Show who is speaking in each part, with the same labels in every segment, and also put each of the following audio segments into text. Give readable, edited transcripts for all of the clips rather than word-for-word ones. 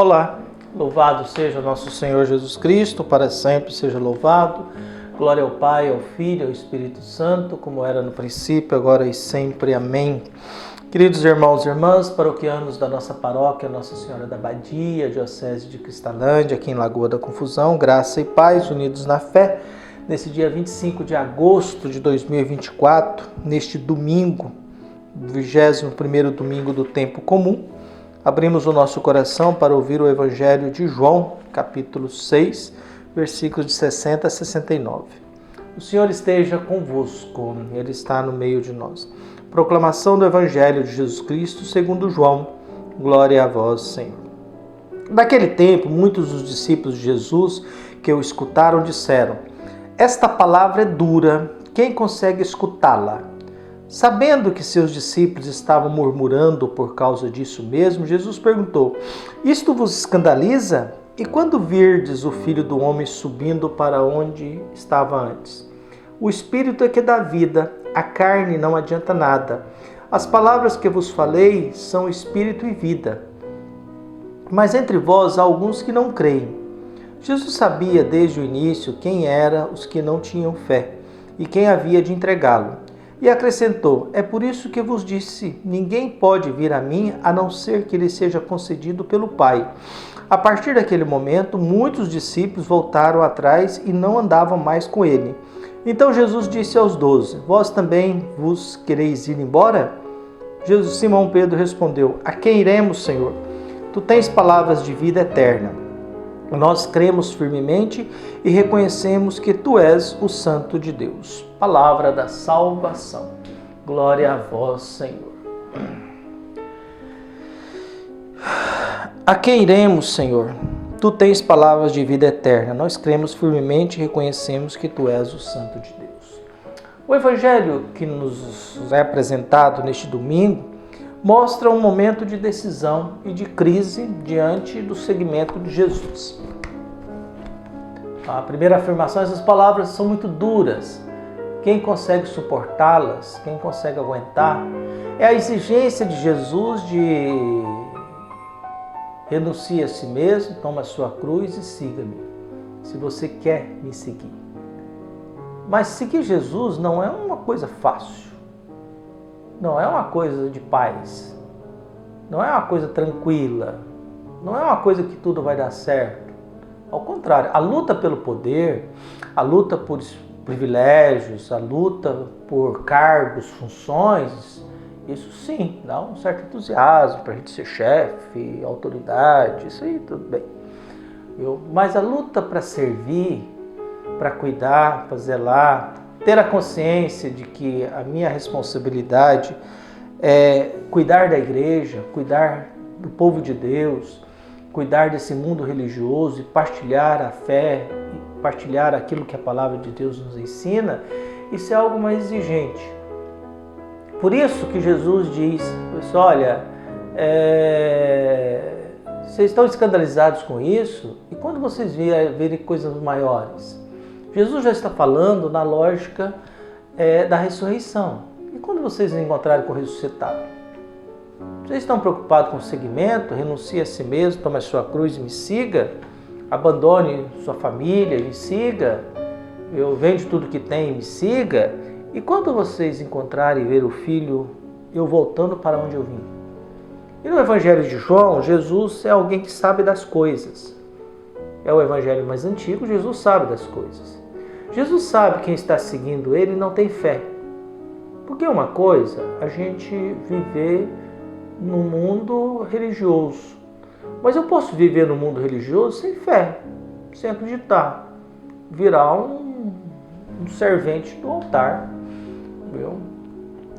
Speaker 1: Olá, louvado seja nosso Senhor Jesus Cristo, para sempre seja louvado. Glória ao Pai, ao Filho e ao Espírito Santo, como era no princípio, agora e sempre. Amém. Queridos irmãos e irmãs, paroquianos da nossa paróquia, Nossa Senhora da Badia, Diocese de Cristalândia, aqui em Lagoa da Confusão, graça e paz, unidos na fé, nesse dia 25 de agosto de 2024, neste domingo, 21º domingo do tempo comum, abrimos o nosso coração para ouvir o Evangelho de João, capítulo 6, versículos de 60 a 69. O Senhor esteja convosco, Ele está no meio de nós. Proclamação do Evangelho de Jesus Cristo segundo João. Glória a vós, Senhor. Naquele tempo, muitos dos discípulos de Jesus que o escutaram disseram: esta palavra é dura, quem consegue escutá-la? Sabendo que seus discípulos estavam murmurando por causa disso mesmo, Jesus perguntou: isto vos escandaliza? E quando virdes o Filho do Homem subindo para onde estava antes? O Espírito é que dá vida, a carne não adianta nada. As palavras que vos falei são Espírito e vida. Mas entre vós há alguns que não creem. Jesus sabia desde o início quem eram os que não tinham fé e quem havia de entregá-lo. E acrescentou: é por isso que vos disse, ninguém pode vir a mim a não ser que lhe seja concedido pelo Pai. A partir daquele momento, muitos discípulos voltaram atrás e não andavam mais com ele. Então Jesus disse aos 12, vós também vos quereis ir embora? Simão Pedro respondeu: a quem iremos, Senhor? Tu tens palavras de vida eterna. Nós cremos firmemente e reconhecemos que Tu és o Santo de Deus. Palavra da salvação. Glória a vós, Senhor. A quem iremos, Senhor? Tu tens palavras de vida eterna. Nós cremos firmemente e reconhecemos que Tu és o Santo de Deus. O Evangelho que nos é apresentado neste domingo mostra um momento de decisão e de crise diante do seguimento de Jesus. A primeira afirmação, essas palavras são muito duras. Quem consegue suportá-las, quem consegue aguentar, é a exigência de Jesus de renuncie a si mesmo, toma a sua cruz e siga-me, se você quer me seguir. Mas seguir Jesus não é uma coisa fácil. Não é uma coisa de paz, não é uma coisa tranquila, não é uma coisa que tudo vai dar certo. Ao contrário, a luta pelo poder, a luta por privilégios, a luta por cargos, funções, isso sim, dá um certo entusiasmo para a gente ser chefe, autoridade, isso aí tudo bem. Mas a luta para servir, para cuidar, para zelar, ter a consciência de que a minha responsabilidade é cuidar da igreja, cuidar do povo de Deus, cuidar desse mundo religioso e partilhar a fé, e partilhar aquilo que a palavra de Deus nos ensina, isso é algo mais exigente. Por isso que Jesus diz, olha, vocês estão escandalizados com isso, e quando vocês verem coisas maiores? Jesus já está falando na lógica da ressurreição. E quando vocês se encontrarem com o ressuscitado? Vocês estão preocupados com o seguimento? Renuncie a si mesmo, tome a sua cruz e me siga. Abandone sua família e me siga. Vende tudo que tem e me siga. E quando vocês encontrarem e ver o Filho, eu voltando para onde eu vim? E no Evangelho de João, Jesus é alguém que sabe das coisas. É o Evangelho mais antigo, Jesus sabe das coisas. Jesus sabe quem está seguindo Ele não tem fé. Porque uma coisa, a gente viver no mundo religioso. Mas eu posso viver no mundo religioso sem fé, sem acreditar. Virar um servente do altar,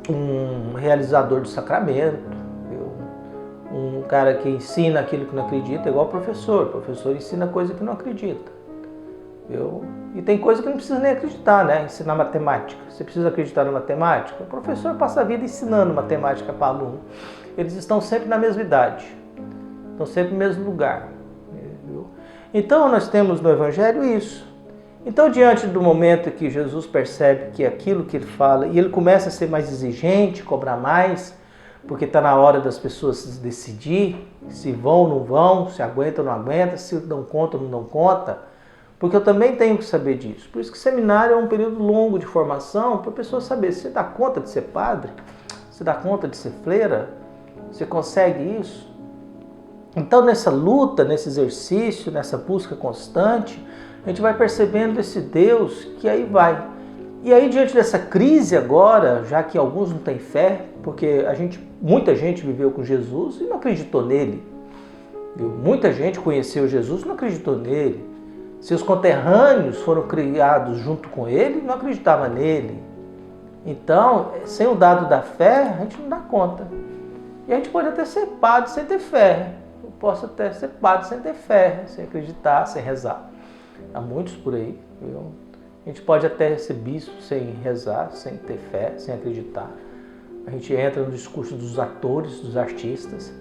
Speaker 1: um realizador de sacramento, um cara que ensina aquilo que não acredita, igual professor. O professor ensina coisa que não acredita. E tem coisa que não precisa nem acreditar, né? Ensinar matemática. Você precisa acreditar na matemática? O professor passa a vida ensinando matemática para aluno. Eles estão sempre na mesma idade. Estão sempre no mesmo lugar. Então nós temos no Evangelho isso. Então, diante do momento que Jesus percebe que aquilo que ele fala, e ele começa a ser mais exigente, cobrar mais, porque está na hora das pessoas se decidir se vão ou não vão, se aguentam ou não aguentam, se dão conta ou não dão conta, porque eu também tenho que saber disso. Por isso que seminário é um período longo de formação para a pessoa saber se você dá conta de ser padre, se dá conta de ser freira, você consegue isso? Então nessa luta, nesse exercício, nessa busca constante, a gente vai percebendo esse Deus que aí vai. E aí diante dessa crise agora, já que alguns não têm fé, porque muita gente viveu com Jesus e não acreditou nele. Muita gente conheceu Jesus e não acreditou nele. Seus conterrâneos foram criados junto com ele e não acreditavam nele. Então, sem o dado da fé, a gente não dá conta. E a gente pode até ser padre sem ter fé. Eu posso até ser padre sem ter fé, sem acreditar, sem rezar. Há muitos por aí. Viu? A gente pode até ser bispo sem rezar, sem ter fé, sem acreditar. A gente entra no discurso dos atores, dos artistas.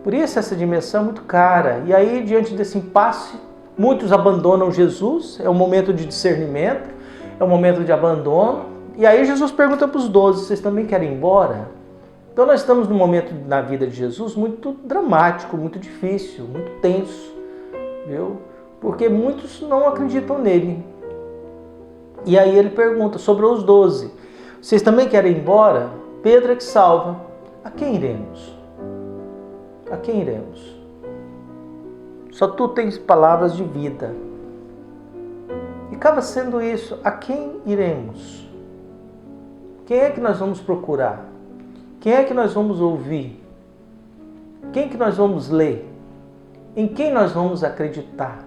Speaker 1: Por isso essa dimensão é muito cara. E aí, diante desse impasse, muitos abandonam Jesus. É um momento de discernimento, é um momento de abandono. E aí Jesus pergunta para os 12, vocês também querem ir embora? Então nós estamos num momento na vida de Jesus muito dramático, muito difícil, muito tenso, viu? Porque muitos não acreditam nele. E aí ele pergunta, sobrou os 12, vocês também querem ir embora? Pedro é que salva. A quem iremos? A quem iremos? Só tu tens palavras de vida. E acaba sendo isso, a quem iremos? Quem é que nós vamos procurar? Quem é que nós vamos ouvir? Quem que nós vamos ler? Em quem nós vamos acreditar?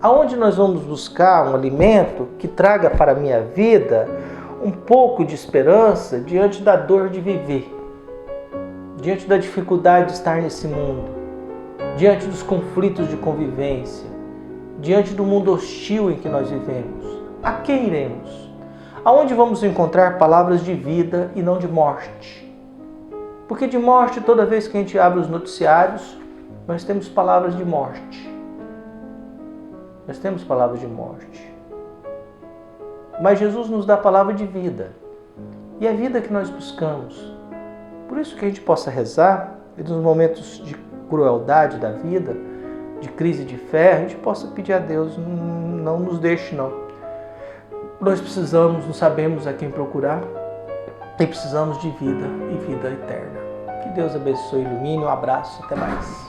Speaker 1: Aonde nós vamos buscar um alimento que traga para a minha vida um pouco de esperança diante da dor de viver, diante da dificuldade de estar nesse mundo, diante dos conflitos de convivência, diante do mundo hostil em que nós vivemos? A quem iremos? Aonde vamos encontrar palavras de vida e não de morte? Porque de morte, toda vez que a gente abre os noticiários, nós temos palavras de morte. Nós temos palavras de morte. Mas Jesus nos dá a palavra de vida. E é a vida que nós buscamos. Por isso que a gente possa rezar, e nos momentos de crueldade da vida, de crise de fé, a gente possa pedir a Deus, não nos deixe não. Nós precisamos, não sabemos a quem procurar, e precisamos de vida e vida eterna. Que Deus abençoe e ilumine. Um abraço, até mais.